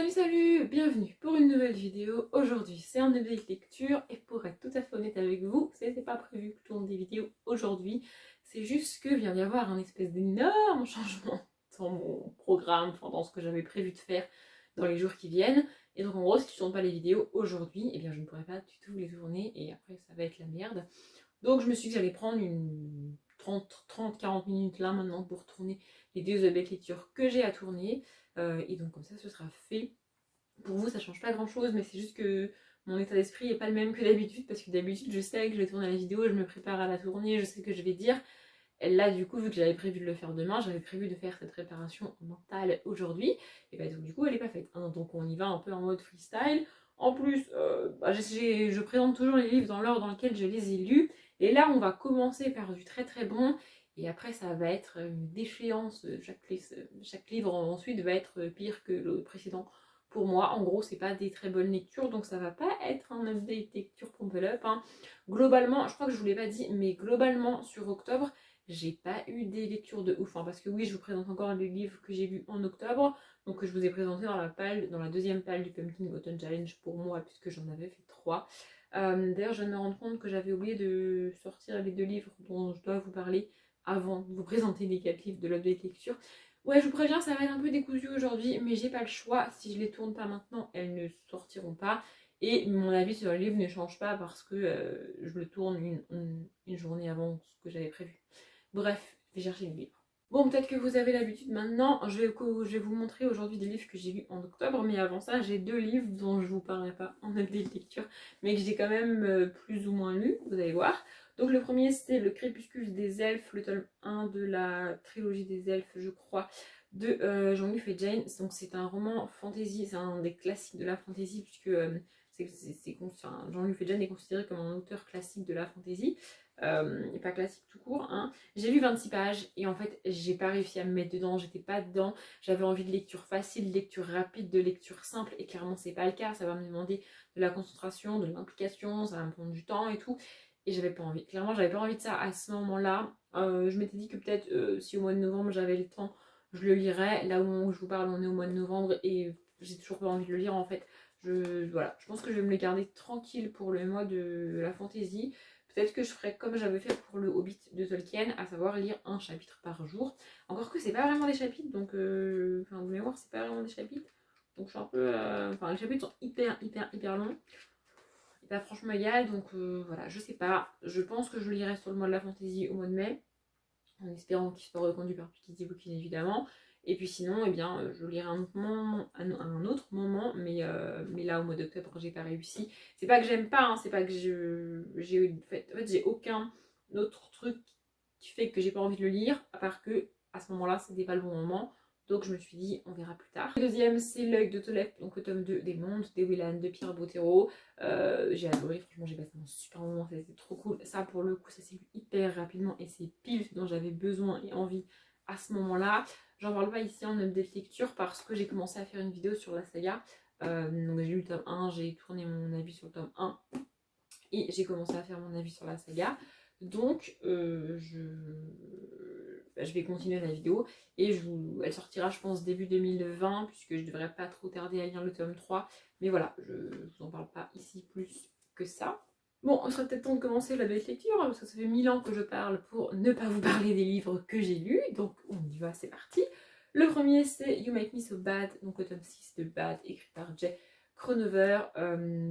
Salut, bienvenue pour une nouvelle vidéo. Aujourd'hui c'est un update lecture et pour être tout à fait honnête avec vous, c'était pas prévu que je tourne des vidéos aujourd'hui. C'est juste que vient d'y avoir un espèce d'énorme changement dans mon programme, enfin dans ce que j'avais prévu de faire dans les jours qui viennent. Et donc en gros si je tourne pas les vidéos aujourd'hui, eh bien je ne pourrai pas du tout les tourner et après ça va être la merde. Donc je me suis dit que j'allais prendre une 30-40 minutes là maintenant pour tourner les deux updates lecture que j'ai à tourner. Et donc comme ça ce sera fait. Pour vous ça change pas grand chose, mais c'est juste que mon état d'esprit est pas le même que d'habitude, parce que d'habitude je sais que je vais tourner la vidéo, je me prépare à la tourner, je sais ce que je vais dire. Et là du coup vu que j'avais prévu de le faire demain, j'avais prévu de faire cette préparation mentale aujourd'hui, et bah donc du coup elle est pas faite, hein. Donc on y va un peu en mode freestyle. En plus, je présente toujours les livres dans l'ordre dans lequel je les ai lus, et là on va commencer par du très très bon, et après ça va être une déchéance, chaque livre ensuite va être pire que le précédent. Pour moi, en gros, c'est pas des très bonnes lectures, donc ça va pas être un update lecture pump up, hein. Globalement, je crois que je vous l'ai pas dit, mais globalement sur octobre, j'ai pas eu des lectures de ouf, hein, parce que oui, je vous présente encore les livres que j'ai lus en octobre, donc que je vous ai présenté dans la deuxième palle du Pumpkin Autumn Challenge pour moi, puisque j'en avais fait 3. D'ailleurs, je viens de me rendre compte que j'avais oublié de sortir les 2 livres dont je dois vous parler avant de vous présenter les 4 livres de l'update lecture. Ouais, je vous préviens, ça va être un peu décousu aujourd'hui, mais j'ai pas le choix. Si je les tourne pas maintenant, elles ne sortiront pas. Et mon avis sur le livre ne change pas parce que je le tourne une journée avant ce que j'avais prévu. Bref, je vais chercher le livre. Bon, peut-être que vous avez l'habitude maintenant, je vais vous montrer aujourd'hui des livres que j'ai lus en octobre, mais avant ça, j'ai 2 livres dont je vous parlerai pas en update lecture, mais que j'ai quand même plus ou moins lus, vous allez voir. Donc le premier c'était Le Crépuscule des Elfes, le tome 1 de la trilogie des Elfes, je crois, de Jean-Luc et Jane. Donc c'est un roman fantasy, c'est un des classiques de la fantasy, puisque Jean-Luc et Jane est considéré comme un auteur classique de la fantasy. Et pas classique tout court, hein. J'ai lu 26 pages et en fait j'ai pas réussi à me mettre dedans, j'étais pas dedans. J'avais envie de lecture facile, de lecture rapide, de lecture simple, et clairement c'est pas le cas. Ça va me demander de la concentration, de l'implication, ça va me prendre du temps et tout, et j'avais pas envie, clairement j'avais pas envie de ça à ce moment là. Je m'étais dit que peut-être si au mois de novembre j'avais le temps, je le lirais. Là où je vous parle, on est au mois de novembre et j'ai toujours pas envie de le lire en fait. Voilà, je pense que je vais me le garder tranquille pour le mois de la fantaisie. Peut-être que je ferai comme j'avais fait pour le Hobbit de Tolkien, à savoir lire un chapitre par jour. Encore que c'est pas vraiment des chapitres, donc enfin de mémoire c'est pas vraiment des chapitres. Donc je suis un peu... Enfin les chapitres sont hyper longs. Et pas franchement égal, donc voilà, je sais pas. Je pense que je lirai sur le mois de la fantaisie au mois de mai, en espérant qu'il soit reconduit par Petit Bookin évidemment. Et puis sinon, eh bien, je lirai un autre moment, mais là au mois d'octobre, j'ai pas réussi. C'est pas que j'aime pas, hein, c'est pas que en fait, j'ai aucun autre truc qui fait que j'ai pas envie de le lire, à part que à ce moment-là, c'était pas le bon moment. Donc je me suis dit, on verra plus tard. Le deuxième, c'est L'œil de Tolède, donc le tome 2 des Mondes, des Willan, de Pierre Bottero. J'ai adoré, franchement, j'ai passé un super moment, c'était trop cool. Ça, pour le coup, ça s'est lu hyper rapidement et c'est pile ce dont j'avais besoin et envie à ce moment-là. J'en parle pas ici en update lecture parce que j'ai commencé à faire une vidéo sur la saga. Donc j'ai lu le tome 1, j'ai tourné mon avis sur le tome 1 et j'ai commencé à faire mon avis sur la saga. Donc je vais continuer la vidéo et elle sortira je pense début 2020, puisque je devrais pas trop tarder à lire le tome 3. Mais voilà, je vous en parle pas ici plus que ça. Bon, il serait peut-être temps de commencer la belle lecture, parce que ça fait 1000 ans que je parle pour ne pas vous parler des livres que j'ai lus. Donc on y va, c'est parti. Le premier c'est You Make Me So Bad, donc le tome 6 de Bad, écrit par Jay Cronover.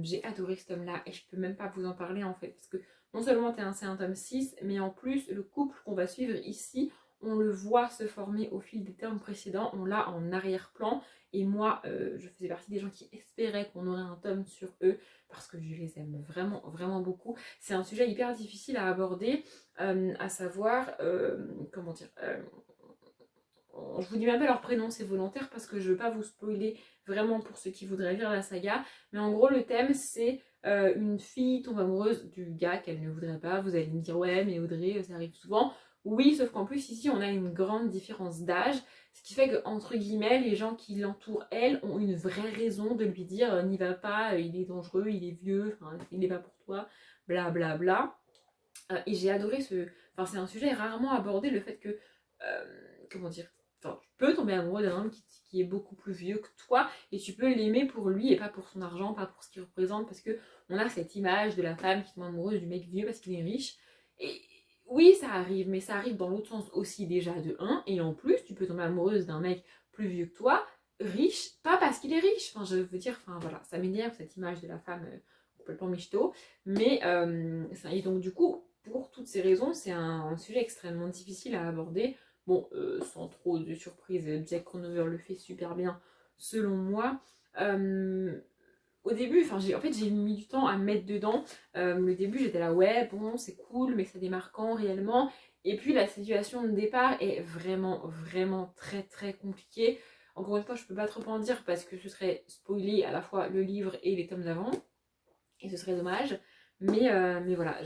J'ai adoré ce tome là et je peux même pas vous en parler en fait, parce que non seulement c'est un tome 6, mais en plus le couple qu'on va suivre ici, on le voit se former au fil des tomes précédents, on l'a en arrière-plan. Et moi, je faisais partie des gens qui espéraient qu'on aurait un tome sur eux, parce que je les aime vraiment beaucoup. C'est un sujet hyper difficile à aborder, à savoir, comment dire, je vous dis même pas leur prénom, c'est volontaire parce que je veux pas vous spoiler vraiment pour ceux qui voudraient lire la saga. Mais en gros, le thème c'est une fille tombe amoureuse du gars qu'elle ne voudrait pas. Vous allez me dire, ouais, mais Audrey, ça arrive souvent. Oui, sauf qu'en plus, ici, on a une grande différence d'âge. Ce qui fait que, entre guillemets, les gens qui l'entourent, elle, ont une vraie raison de lui dire n'y va pas, il est dangereux, il est vieux, il n'est pas pour toi, bla bla bla. Et j'ai adoré ce. Enfin, c'est un sujet rarement abordé, le fait que. Comment dire, enfin, peux tomber amoureux d'un homme qui est beaucoup plus vieux que toi et tu peux l'aimer pour lui et pas pour son argent, pas pour ce qu'il représente parce que on a cette image de la femme qui tombe amoureuse du mec vieux parce qu'il est riche. Et oui, ça arrive, mais ça arrive dans l'autre sens aussi déjà de un. Et en plus, tu peux tomber amoureuse d'un mec plus vieux que toi, riche, pas parce qu'il est riche. Enfin, je veux dire, enfin voilà, ça m'énerve cette image de la femme complètement michto. Mais, et donc du coup, pour toutes ces raisons, c'est un sujet extrêmement difficile à aborder. Bon, sans trop de surprise, Jack Conover le fait super bien, selon moi. Au début, en fait, j'ai mis du temps à me mettre dedans. Le début, j'étais là, ouais, bon, c'est cool, mais ça démarre quand réellement? Et puis, la situation de départ est vraiment, vraiment très, très compliquée. Encore une fois, je peux pas trop en dire parce que ce serait spoiler à la fois le livre et les tomes d'avant. Et ce serait dommage. Mais voilà,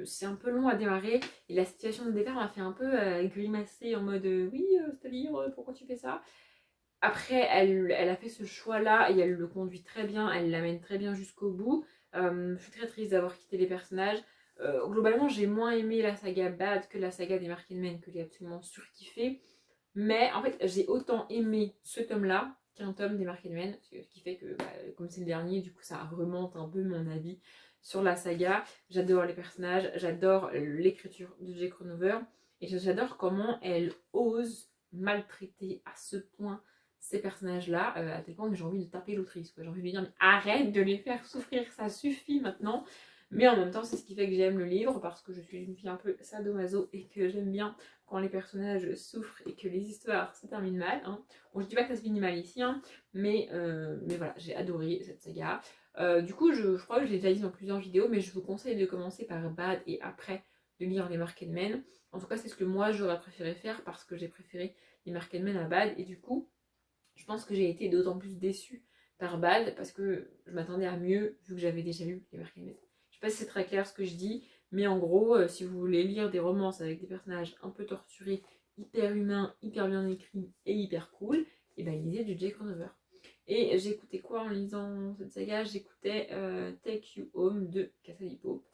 c'est un peu long à démarrer. Et la situation de départ m'a fait un peu grimacer en mode oui, ce livre, pourquoi tu fais ça? Après, elle a fait ce choix-là et elle le conduit très bien, elle l'amène très bien jusqu'au bout. Je suis très triste d'avoir quitté les personnages. Globalement, j'ai moins aimé la saga Bad que la saga des Mark Men que j'ai absolument surkiffé. Mais en fait, j'ai autant aimé ce tome-là qu'un tome des Mark Men, ce qui fait que, bah, comme c'est le dernier, du coup, ça remonte un peu mon avis sur la saga. J'adore les personnages, j'adore l'écriture de J. Cronover et j'adore comment elle ose maltraiter à ce point ces personnages-là, à tel point que j'ai envie de taper l'autrice. J'ai envie de lui dire, mais arrête de les faire souffrir, ça suffit maintenant. Mais en même temps, c'est ce qui fait que j'aime le livre, parce que je suis une fille un peu sadomaso et que j'aime bien quand les personnages souffrent et que les histoires se terminent mal. Hein. Bon, je dis pas que ça se finit mal ici, hein, mais voilà, j'ai adoré cette saga. Du coup, je crois que je l'ai déjà dit dans plusieurs vidéos, mais je vous conseille de commencer par Bad et après de lire les Mark Men. En tout cas, c'est ce que moi j'aurais préféré faire parce que j'ai préféré les Mark Men à Bad et du coup, je pense que j'ai été d'autant plus déçue par Bad parce que je m'attendais à mieux vu que j'avais déjà lu les Mark Men. Je sais pas si c'est très clair ce que je dis, mais en gros, si vous voulez lire des romances avec des personnages un peu torturés, hyper humains, hyper bien écrits et hyper cool, et ben lisez du Jake Ronover. Et j'écoutais quoi en lisant cette saga? J'écoutais Take You Home de Casalipo.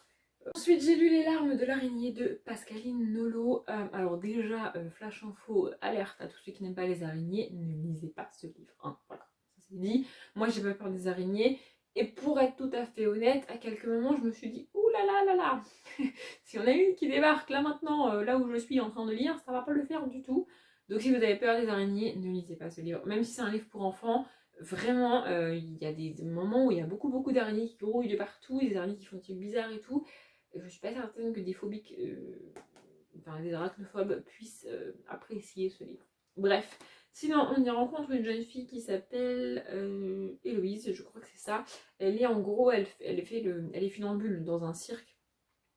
Ensuite, j'ai lu Les larmes de l'araignée de Pascaline Nolo. Alors déjà, flash info, alerte à tous ceux qui n'aiment pas les araignées, ne lisez pas ce livre. Hein. Voilà, ça c'est dit. Moi, j'ai pas peur des araignées. Et pour être tout à fait honnête, à quelques moments, je me suis dit, ouh là là là là, si on a une qui débarque là maintenant, là où je suis en train de lire, ça va pas le faire du tout. Donc si vous avez peur des araignées, ne lisez pas ce livre. Même si c'est un livre pour enfants, vraiment, il y a des moments où il y a beaucoup d'araignées qui grouillent de partout, des araignées qui font des trucs bizarres et tout. Je suis pas certaine que des phobiques, enfin des arachnophobes puissent apprécier ce livre. Bref, sinon on y rencontre une jeune fille qui s'appelle Héloïse, je crois que c'est ça. Elle est en gros, elle est funambule dans un cirque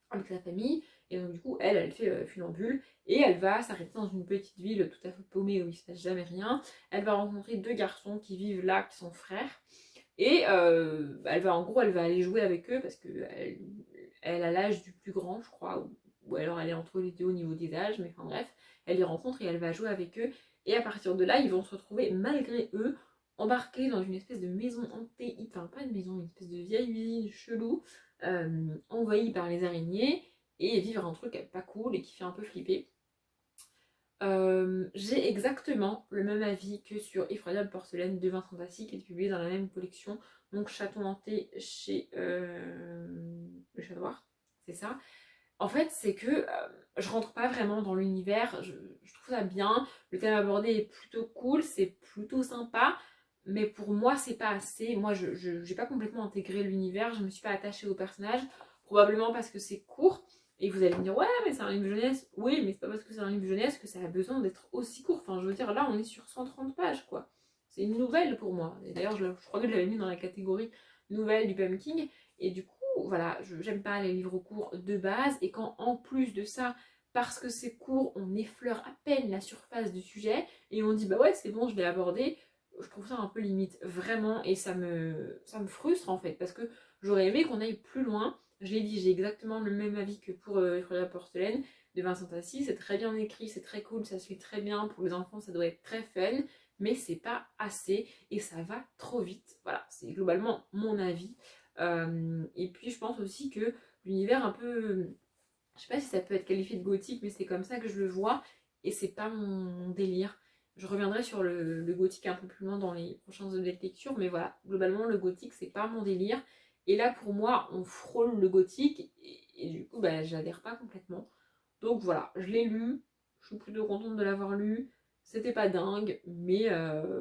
avec sa famille. Et donc du coup, elle fait funambule et elle va s'arrêter dans une petite ville tout à fait paumée où il se passe jamais rien. Elle va rencontrer deux garçons qui vivent là, qui sont frères. Et elle va aller jouer avec eux parce que elle a l'âge du plus grand, je crois, ou alors elle est entre les deux au niveau des âges, mais enfin bref, elle les rencontre et elle va jouer avec eux. Et à partir de là, ils vont se retrouver, malgré eux, embarqués dans une espèce de maison hantée, enfin pas une maison, une espèce de vieille usine chelou, envahie par les araignées, et vivre un truc pas cool et qui fait un peu flipper. J'ai exactement le même avis que sur Effroyable Porcelaine de Vincent Tassi qui est publié dans la même collection, donc Chaton hanté chez Le Chat Noir, c'est ça. En fait, c'est que je rentre pas vraiment dans l'univers, je trouve ça bien, le thème abordé est plutôt cool, c'est plutôt sympa, mais pour moi, c'est pas assez. Moi, je j'ai pas complètement intégré l'univers, je me suis pas attachée au personnage, probablement parce que c'est court. Et vous allez me dire, ouais, mais c'est un livre jeunesse. Oui, mais c'est pas parce que c'est un livre jeunesse que ça a besoin d'être aussi court. Enfin, je veux dire, là, on est sur 130 pages, quoi. C'est une nouvelle pour moi. Et d'ailleurs, je crois que je l'avais mis dans la catégorie nouvelle du Pumpkin. Et du coup, voilà, j'aime pas les livres courts de base. Et quand, en plus de ça, parce que c'est court, on effleure à peine la surface du sujet. Et on dit, bah ouais, c'est bon, je l'ai abordé. Je trouve ça un peu limite, vraiment. Et ça me frustre, en fait. Parce que j'aurais aimé qu'on aille plus loin. Je l'ai dit, j'ai exactement le même avis que pour la porcelaine de Vincent Tassi. C'est très bien écrit, c'est très cool, ça suit très bien. Pour les enfants, ça doit être très fun, mais c'est pas assez et ça va trop vite. Voilà, c'est globalement mon avis. Et puis, je pense aussi que l'univers un peu. Je sais pas si ça peut être qualifié de gothique, mais c'est comme ça que je le vois et c'est pas mon délire. Je reviendrai sur le gothique un peu plus loin dans les prochains updates lecture, mais voilà, globalement le gothique c'est pas mon délire. Et là pour moi on frôle le gothique et du coup bah, j'adhère pas complètement. Donc voilà, je l'ai lu, je suis plutôt contente de l'avoir lu. C'était pas dingue, mais je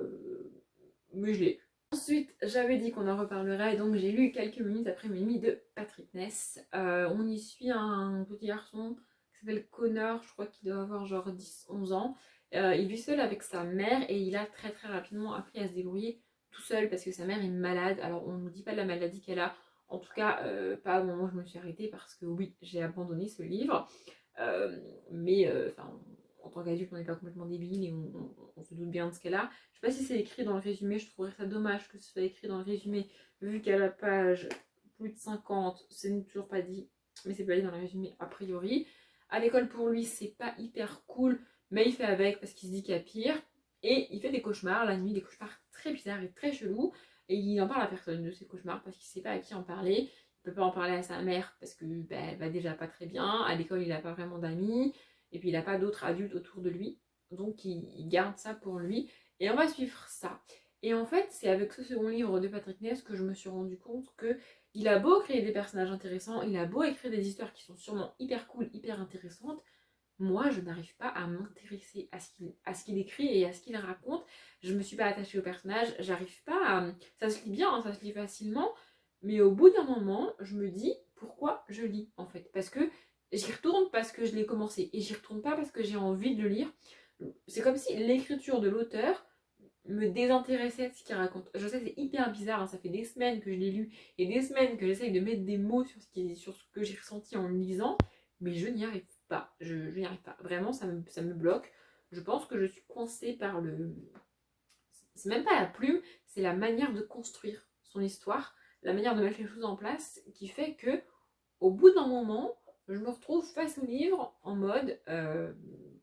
l'ai lu. Ensuite, j'avais dit qu'on en reparlerait, donc j'ai lu quelques minutes après minuit de Patrick Ness. On y suit un petit garçon qui s'appelle Connor, je crois qu'il doit avoir genre 10-11 ans. Il vit seul avec sa mère et il a très très rapidement appris à se débrouiller tout seul parce que sa mère est malade. Alors on ne nous dit pas de la maladie qu'elle a, en tout cas pas au moment où je me suis arrêtée parce que oui, j'ai abandonné ce livre. Enfin, en tant qu'adulte, on n'est pas complètement débile et on se doute bien de ce qu'elle a. Je sais pas si c'est écrit dans le résumé, je trouverais ça dommage que ce soit écrit dans le résumé, vu qu'à la page plus de 50, c'est toujours pas dit, mais c'est pas dit dans le résumé a priori. À l'école pour lui, c'est pas hyper cool, mais il fait avec parce qu'il se dit qu'il y a pire. Et il fait des cauchemars la nuit, des cauchemars très bizarres et très chelous. Et il en parle à personne de ses cauchemars parce qu'il sait pas à qui en parler. Il peut pas en parler à sa mère parce que bah, elle va déjà pas très bien. À l'école, il a pas vraiment d'amis. Et puis il n'a pas d'autres adultes autour de lui. Donc il garde ça pour lui. Et on va suivre ça. Et en fait, c'est avec ce second livre de Patrick Ness que je me suis rendu compte que il a beau créer des personnages intéressants, il a beau écrire des histoires qui sont sûrement hyper cool, hyper intéressantes, moi je n'arrive pas à m'intéresser à ce qu'il écrit et à ce qu'il raconte. Je me suis pas attachée au personnage, j'arrive pas à... Ça se lit bien, hein, ça se lit facilement, mais au bout d'un moment, je me dis pourquoi je lis en fait. Parce que j'y retourne parce que je l'ai commencé et j'y retourne pas parce que j'ai envie de le lire. C'est comme si l'écriture de l'auteur me désintéressait de ce qu'il raconte. Je sais, c'est hyper bizarre, hein, ça fait des semaines que je l'ai lu et des semaines que j'essaye de mettre des mots sur ce que j'ai ressenti en le lisant, mais je n'y arrive pas. Je n'y arrive pas. Vraiment, ça me bloque. Je pense que je suis coincée par le... C'est même pas la plume, c'est la manière de construire son histoire, la manière de mettre les choses en place qui fait que, au bout d'un moment, je me retrouve face au livre en mode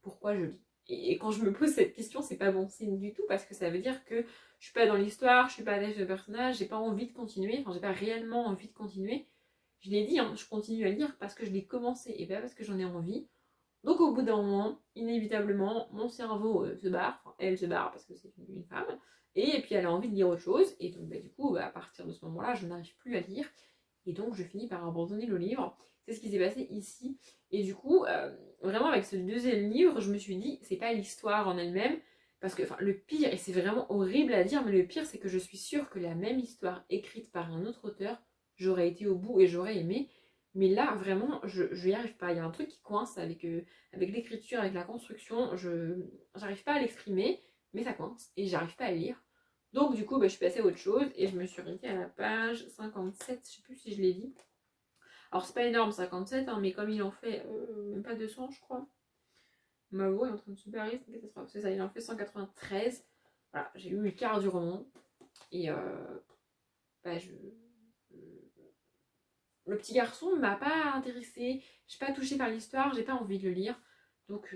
pourquoi je lis. Et quand je me pose cette question, c'est pas bon signe du tout parce que ça veut dire que je suis pas dans l'histoire, je suis pas attachée au personnage, j'ai pas envie de continuer, enfin j'ai pas réellement envie de continuer. Je l'ai dit, hein, je continue à lire parce que je l'ai commencé et pas parce que j'en ai envie. Donc au bout d'un moment, inévitablement, mon cerveau se barre, enfin elle se barre parce que c'est une femme, et puis elle a envie de lire autre chose, et donc bah, du coup, à partir de ce moment-là, je n'arrive plus à lire, et donc je finis par abandonner le livre. C'est ce qui s'est passé ici. Et du coup, vraiment avec ce deuxième livre, je me suis dit, c'est pas l'histoire en elle-même, parce que le pire, et c'est vraiment horrible à dire, mais le pire c'est que je suis sûre que la même histoire écrite par un autre auteur, j'aurais été au bout et j'aurais aimé. Mais là, vraiment, je n'y arrive pas. Il y a un truc qui coince avec l'écriture, avec la construction. Je n'arrive pas à l'exprimer, mais ça coince et j'arrive pas à le lire. Donc du coup, bah, je suis passée à autre chose et je me suis arrêtée à la page 57, je sais plus si je l'ai dit. Alors c'est pas énorme 57, hein, mais comme il en fait même pas 200 je crois. Ma voix est en train de se barrer, c'est une catastrophe. C'est ça, il en fait 193. Voilà, j'ai lu le quart du roman. Et bah, le petit garçon ne m'a pas intéressée. Je suis pas touchée par l'histoire, j'ai pas envie de le lire. Donc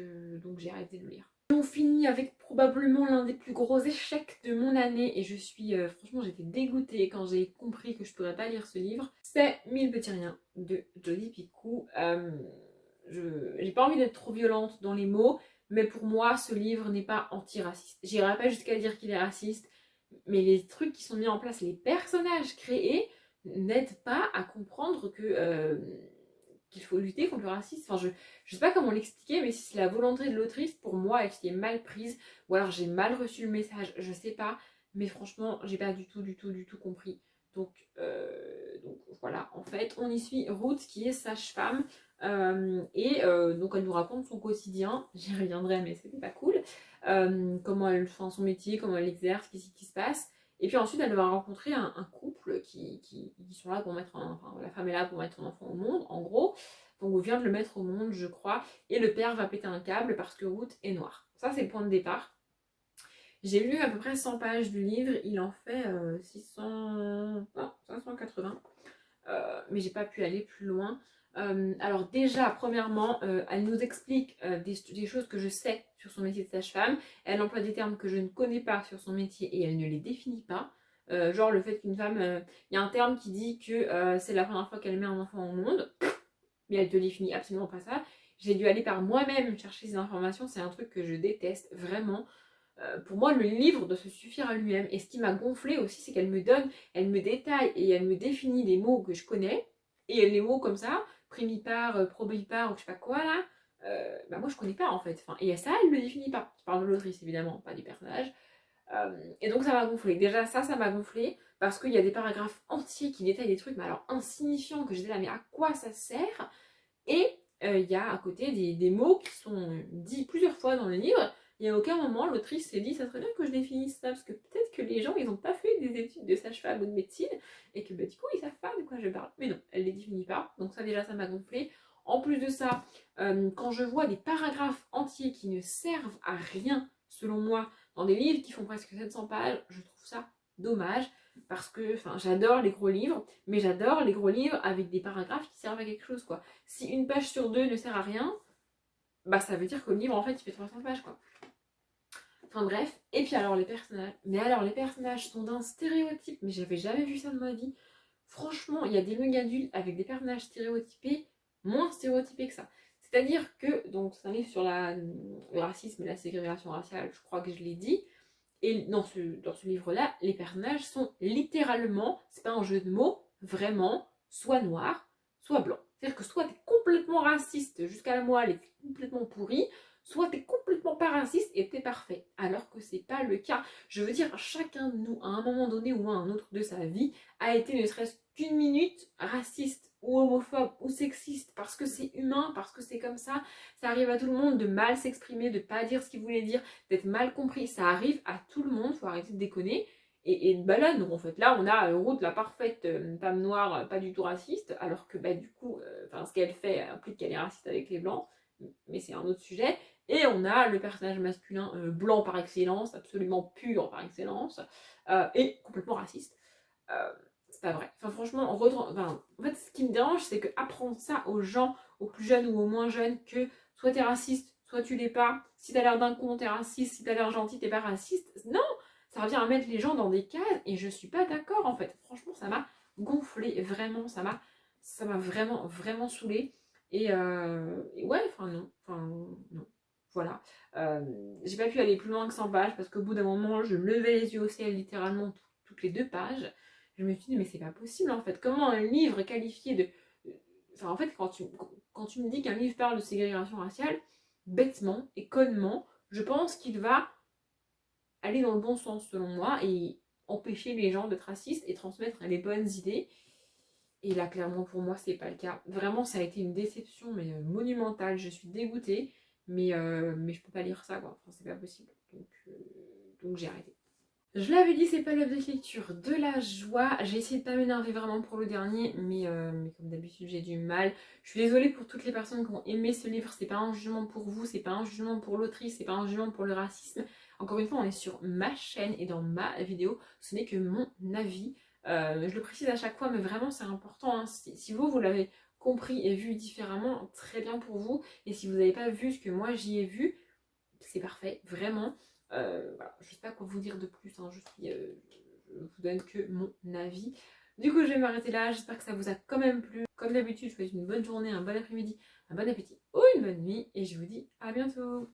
j'ai arrêté de le lire. On finit avec probablement l'un des plus gros échecs de mon année et je suis, franchement j'étais dégoûtée quand j'ai compris que je pourrais pas lire ce livre. C'est Mille petits riens de Jodi Picoult. J'ai pas envie d'être trop violente dans les mots, mais pour moi ce livre n'est pas antiraciste. J'irai pas jusqu'à dire qu'il est raciste, mais les trucs qui sont mis en place, les personnages créés n'aident pas à comprendre qu'il faut lutter contre le racisme. Enfin, je sais pas comment l'expliquer, mais si c'est la volonté de l'autrice, pour moi, elle s'y est mal prise, ou alors j'ai mal reçu le message, je sais pas, mais franchement, j'ai pas du tout compris. Donc voilà, en fait, on y suit Ruth qui est sage-femme, donc elle nous raconte son quotidien, j'y reviendrai, mais c'était pas cool, comment elle fait son métier, comment elle exerce, qu'est-ce qui se passe. Et puis ensuite, elle va rencontrer un couple qui sont là pour mettre enfin, la femme est là pour mettre son enfant au monde, en gros. Donc on vient de le mettre au monde, je crois. Et le père va péter un câble parce que Ruth est noire. Ça, c'est le point de départ. J'ai lu à peu près 100 pages du livre. Il en fait 580. Mais j'ai pas pu aller plus loin. Alors déjà, premièrement, elle nous explique des choses que je sais sur son métier de sage-femme. Elle emploie des termes que je ne connais pas sur son métier et elle ne les définit pas. Genre le fait qu'une femme... Il y a un terme qui dit que c'est la première fois qu'elle met un enfant au monde, mais elle te définit absolument pas ça. J'ai dû aller par moi-même chercher ces informations, c'est un truc que je déteste vraiment. Pour moi, le livre doit se suffire à lui-même. Et ce qui m'a gonflé aussi, c'est qu'elle me donne, elle me détaille et elle me définit des mots que je connais. Et les mots comme ça, primipare, probipare ou je sais pas quoi là, bah moi je connais pas en fait. Enfin, et ça, elle le définit pas. Je parle de l'autrice évidemment, pas du personnage. Et donc ça m'a gonflé. Déjà ça m'a gonflé parce qu'il y a des paragraphes entiers qui détaillent des trucs, mais alors insignifiants, que j'étais là, mais à quoi ça sert? Et il y a à côté des mots qui sont dits plusieurs fois dans le livre. Et à aucun moment l'autrice s'est dit ça serait bien que je définisse ça, parce que peut-être que les gens ils n'ont pas fait des études de sage-femme ou de médecine et que bah, du coup ils savent pas de quoi je parle. Mais non, elle les définit pas, donc ça déjà ça m'a gonflé. En plus de ça, quand je vois des paragraphes entiers qui ne servent à rien selon moi dans des livres qui font presque 700 pages, je trouve ça dommage. Parce que j'adore les gros livres, mais j'adore les gros livres avec des paragraphes qui servent à quelque chose, quoi. Si une page sur deux ne sert à rien, bah ça veut dire que le livre en fait il fait 300 pages, quoi. Enfin bref, et puis alors les personnages. Mais alors les personnages sont d'un stéréotype, mais j'avais jamais vu ça de ma vie. Franchement, il y a des young adultes avec des personnages stéréotypés, moins stéréotypés que ça. C'est-à-dire que, donc c'est un livre sur le racisme et la ségrégation raciale, je crois que je l'ai dit. Et dans ce livre-là, les personnages sont littéralement, c'est pas un jeu de mots, vraiment, soit noirs, soit blancs. C'est-à-dire que soit t'es complètement raciste jusqu'à la moelle et t'es complètement pourri, soit t'es complètement pas raciste et t'es parfait. Alors que c'est pas le cas. Je veux dire, chacun de nous, à un moment donné ou à un autre de sa vie, a été ne serait-ce qu'une minute raciste ou homophobe ou sexiste, parce que c'est humain, parce que c'est comme ça arrive à tout le monde de mal s'exprimer, de pas dire ce qu'il voulait dire, d'être mal compris, ça arrive à tout le monde, faut arrêter de déconner. Et bah là, non, en fait, là, on a Ruth, la parfaite femme noire, pas du tout raciste, alors que, bah, du coup, ce qu'elle fait implique qu'elle est raciste avec les blancs, mais c'est un autre sujet. Et on a le personnage masculin blanc par excellence, absolument pur par excellence, et complètement raciste. C'est pas vrai. Enfin, franchement, en fait, ce qui me dérange, c'est que apprendre ça aux gens, aux plus jeunes ou aux moins jeunes, que soit t'es raciste, soit tu l'es pas. Si t'as l'air d'un con, t'es raciste. Si t'as l'air gentil, t'es pas raciste. Non, ça revient à mettre les gens dans des cases et je suis pas d'accord en fait. Franchement, ça m'a gonflé, vraiment, ça m'a vraiment, vraiment saoulé. Et ouais, non. Voilà. J'ai pas pu aller plus loin que 100 pages parce qu'au bout d'un moment, je me levais les yeux au ciel littéralement toutes les 2 pages. Je me suis dit, mais c'est pas possible en fait. Comment un livre qualifié de. Enfin, en fait, quand tu me dis qu'un livre parle de ségrégation raciale, bêtement et connement, je pense qu'il va aller dans le bon sens selon moi et empêcher les gens d'être racistes et transmettre les bonnes idées. Et là, clairement, pour moi, c'est pas le cas. Vraiment, ça a été une déception, mais monumentale. Je suis dégoûtée, mais je peux pas lire ça, quoi. Enfin, c'est pas possible. Donc j'ai arrêté. Je l'avais dit, c'est pas l'objet de lecture de la joie. J'ai essayé de pas m'énerver vraiment pour le dernier, mais comme d'habitude, j'ai du mal. Je suis désolée pour toutes les personnes qui ont aimé ce livre. C'est pas un jugement pour vous, c'est pas un jugement pour l'autrice, c'est pas un jugement pour le racisme. Encore une fois, on est sur ma chaîne et dans ma vidéo. Ce n'est que mon avis. Je le précise à chaque fois, mais vraiment, c'est important. Hein. Si vous l'avez compris et vu différemment, très bien pour vous. Et si vous n'avez pas vu ce que moi j'y ai vu, c'est parfait, vraiment. Voilà, je ne sais pas quoi vous dire de plus, hein. Je vous donne que mon avis. Du coup, je vais m'arrêter là. J'espère que ça vous a quand même plu. Comme d'habitude, je vous souhaite une bonne journée, un bon après-midi, un bon appétit ou une bonne nuit. Et je vous dis à bientôt.